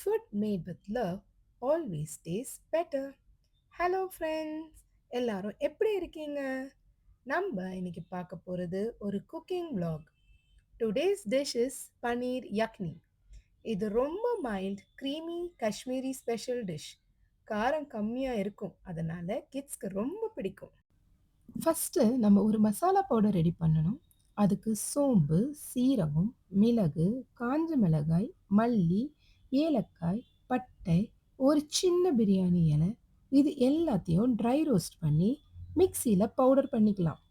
Food made with love always tastes better. Hello friends, எல்லாரும் எப்படி இருக்கீங்க? நம்ம இன்னைக்கு பார்க்க போகிறது ஒரு cooking vlog. Today's dish is paneer yakhni. இது ரொம்ப mild creamy Kashmiri special dish. காரம் கம்மியாக இருக்கும், அதனால கிட்ஸ்க்கு ரொம்ப பிடிக்கும். ஃபஸ்ட்டு நம்ம ஒரு மசாலா பவுடர் ரெடி பண்ணணும். அதுக்கு சோம்பு, சீரகம், மிளகு, காஞ்ச மிளகாய், மல்லி, ஏலக்காய், பட்டை, ஒரு சின்ன பிரியாணி இலை, இது எல்லாத்தையும் ட்ரை ரோஸ்ட் பண்ணி மிக்ஸியில் பவுடர் பண்ணிக்கலாம்.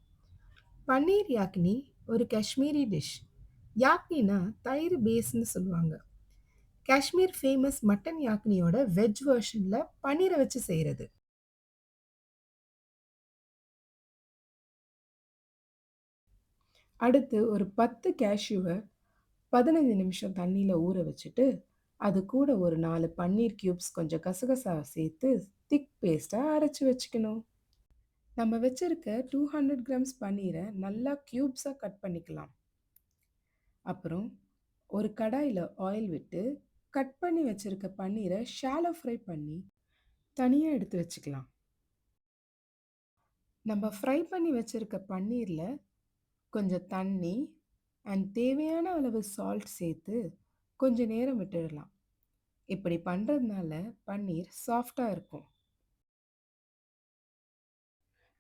பன்னீர் யாக்னி ஒரு காஷ்மீரி டிஷ். யாக்னினா தயிர் பேஸ்ன்னு சொல்லுவாங்க. காஷ்மீர் ஃபேமஸ் மட்டன் யாக்னியோட வெஜ் வெர்ஷனில் பன்னீரை வச்சு செய்கிறது. அடுத்து ஒரு 10 கேஷ்யூவை 15 நிமிஷம் தண்ணியில் ஊற வச்சுட்டு, அது கூட ஒரு 4 பன்னீர் கியூப்ஸ் கொஞ்சம் கசகசா சேர்த்து திக் பேஸ்ட்டாக அரைச்சி வச்சுக்கணும். நம்ம வச்சிருக்க 200 கிராம்ஸ் பன்னீரை நல்லா கியூப்ஸாக கட் பண்ணிக்கலாம். அப்புறம் ஒரு கடாயில் ஆயில் விட்டு கட் பண்ணி வச்சிருக்க பன்னீரை ஷாலோ ஃப்ரை பண்ணி தனியாக எடுத்து வச்சுக்கலாம். நம்ம ஃப்ரை பண்ணி வச்சிருக்க பன்னீரில் கொஞ்சம் தண்ணி அண்ட் தேவையான அளவு சால்ட் சேர்த்து கொஞ்ச நேரம் விட்டுடலாம். இப்படி பண்ணுறதுனால பன்னீர் சாஃப்டாக இருக்கும்.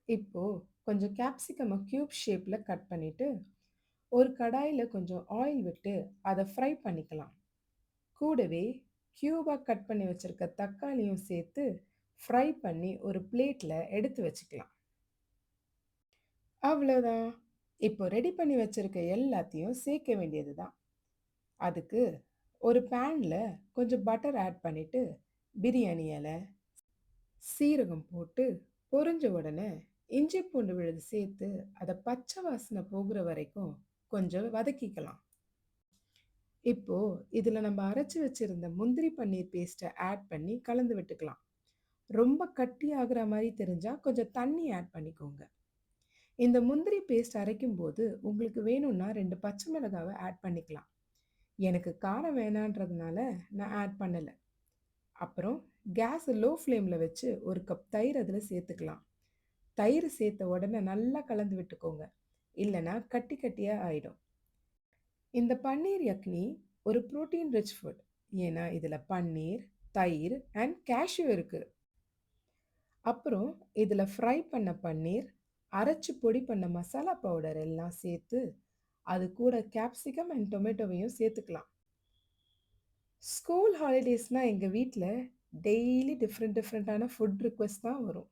இப்போது கொஞ்சம் கேப்சிகமை க்யூப் ஷேப்பில் கட் பண்ணிவிட்டு ஒரு கடாயில் கொஞ்சம் ஆயில் விட்டு அதை ஃப்ரை பண்ணிக்கலாம். கூடவே க்யூபாக கட் பண்ணி வச்சுருக்க தக்காளியும் சேர்த்து ஃப்ரை பண்ணி ஒரு பிளேட்டில் எடுத்து வச்சுக்கலாம். அவ்வளோதான். இப்போ ரெடி பண்ணி வச்சுருக்க எல்லாத்தையும் சேர்க்க வேண்டியது தான். அதுக்கு ஒரு பேனில் கொஞ்சம் பட்டர் ஆட் பண்ணிவிட்டு பிரியாணி இலை, சீரகம் போட்டு பொரிஞ்ச உடனே இஞ்சி பூண்டு விழுது சேர்த்து அதை பச்சை வாசனை போகிற வரைக்கும் கொஞ்சம் வதக்கிக்கலாம். இப்போ இதில் நம்ம அரைச்சி வச்சிருந்த முந்திரி பன்னீர் பேஸ்ட்டை ஆட் பண்ணி கலந்து விட்டுக்கலாம். ரொம்ப கட்டி ஆகுற மாதிரி தெரிஞ்சால் கொஞ்சம் தண்ணி ஆட் பண்ணிக்கோங்க. இந்த முந்திரி பேஸ்ட் அரைக்கும் போது உங்களுக்கு வேணும்னா 2 பச்சை மிளகாவை ஆட் பண்ணிக்கலாம். எனக்கு காரம் வேணான்றதுனால நான் ஆட் பண்ணலை. அப்புறம் கேஸை லோ ஃப்ளேமில் வச்சு ஒரு கப் தயிர் அதில் சேர்த்துக்கலாம். தயிர் சேர்த்த உடனே நல்லா கலந்து விட்டுக்கோங்க, இல்லைன்னா கட்டி கட்டியாக ஆயிடும். இந்த பன்னீர் யக்னி ஒரு ப்ரோட்டீன் ரிச் ஃபுட். ஏன்னா இதில் பன்னீர், தயிர் அண்ட் கேஷ்யூ இருக்குது. அப்புறம் இதில் ஃப்ரை பண்ண பன்னீர், அரைச்சி பொடி பண்ண மசாலா பவுடர் எல்லாம் சேர்த்து அது கூட கேப்சிகம் அண்ட் டொமேட்டோவையும் சேர்த்துக்கலாம். ஸ்கூல் ஹாலிடேஸ்னால் எங்கள் வீட்டில் டெய்லி டிஃப்ரெண்ட்டான ஃபுட் ரிக்வெஸ்ட் தான் வரும்.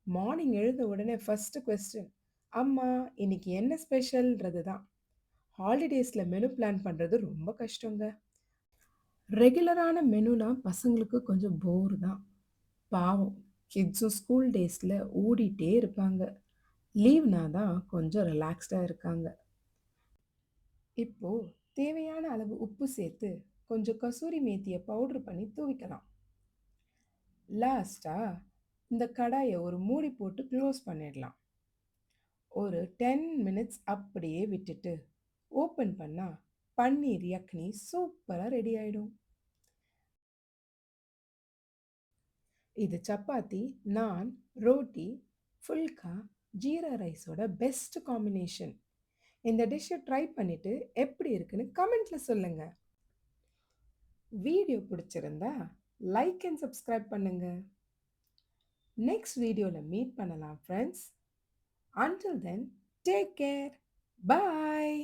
மார்னிங் எழுந்த உடனே ஃபஸ்ட்டு கொஸ்டின், அம்மா இன்னைக்கு என்ன ஸ்பெஷல்ன்றது தான். ஹாலிடேஸில் மெனு பிளான் பண்ணுறது ரொம்ப கஷ்டங்க. ரெகுலரான மெனுலாம் பசங்களுக்கு கொஞ்சம் போர் தான். பாவம், கிட்ஸும் ஸ்கூல் டேஸில் ஓடிட்டே இருப்பாங்க. லீவ்னா தான் கொஞ்சம் ரிலாக்ஸ்டாக இருக்காங்க. இப்போது தேவையான அளவு உப்பு சேர்த்து கொஞ்சம் கசூரி மேத்தியை பவுட்ரு பண்ணி தூவிக்கலாம். லாஸ்ட்டாக இந்த கடாயை ஒரு மூடி போட்டு க்ளோஸ் பண்ணிடலாம். ஒரு 10 மினிட்ஸ் அப்படியே விட்டுட்டு ஓப்பன் பண்ணால் பன்னீர் யக்னி சூப்பராக ரெடி ஆகிடும். இது சப்பாத்தி, நான், ரோட்டி, ஃபுல்கா, ஜீரா ரைஸோட பெஸ்ட் காம்பினேஷன். இந்த டிஷ்ஷை ட்ரை பண்ணிவிட்டு எப்படி இருக்குன்னு கமெண்ட்டில் சொல்லுங்கள். வீடியோ பிடிச்சிருந்தா லைக் அண்ட் சப்ஸ்கிரைப் பண்ணுங்கள். நெக்ஸ்ட் வீடியோவில் மீட் பண்ணலாம் friends. Until then, take care. Bye.